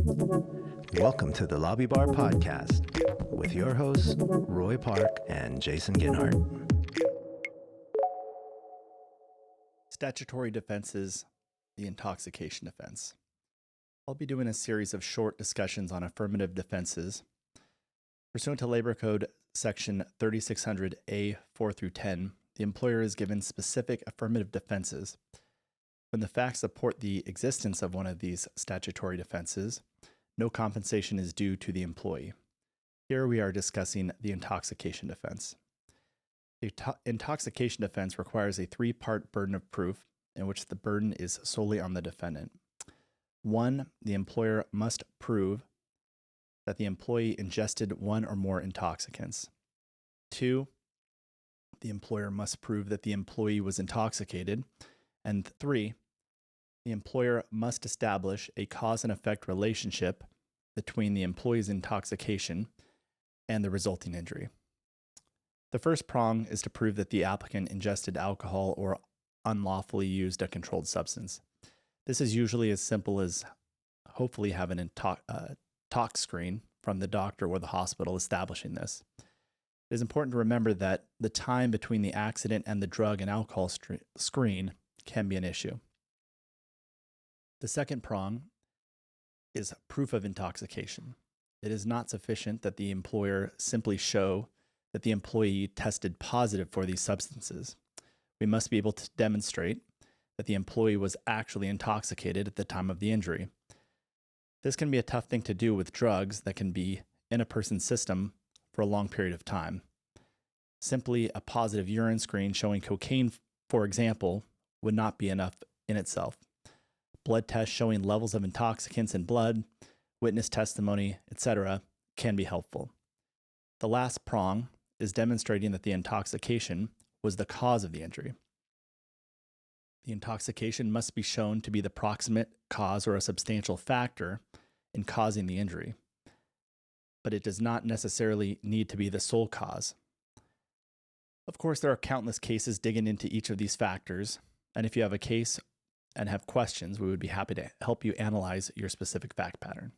Welcome to the Lobby Bar Podcast with your hosts, Roy Park and Jason Ginhart. Statutory defenses, the intoxication defense. I'll be doing a series of short discussions on affirmative defenses. Pursuant to Labor Code Section 3600A 4 through 10, the employer is given specific affirmative defenses. When the facts support the existence of one of these statutory defenses, no compensation is due to the employee. Here we are discussing the intoxication defense. The intoxication defense requires a three-part burden of proof in which the burden is solely on the defendant. 1, the employer must prove that the employee ingested one or more intoxicants. 2, the employer must prove that the employee was intoxicated. And 3, the employer must establish a cause and effect relationship between the employee's intoxication and the resulting injury. The first prong is to prove that the applicant ingested alcohol or unlawfully used a controlled substance. This is usually as simple as hopefully having a tox screen from the doctor or the hospital establishing this. It is important to remember that the time between the accident and the drug and alcohol screen can be an issue. The second prong is proof of intoxication. It is not sufficient that the employer simply show that the employee tested positive for these substances. We must be able to demonstrate that the employee was actually intoxicated at the time of the injury. This can be a tough thing to do with drugs that can be in a person's system for a long period of time. Simply a positive urine screen showing cocaine, for example, would not be enough in itself. Blood tests showing levels of intoxicants in blood, witness testimony, etc., can be helpful. The last prong is demonstrating that the intoxication was the cause of the injury. The intoxication must be shown to be the proximate cause or a substantial factor in causing the injury, but it does not necessarily need to be the sole cause. Of course, there are countless cases digging into each of these factors, and if you have a case and have questions, we would be happy to help you analyze your specific fact pattern.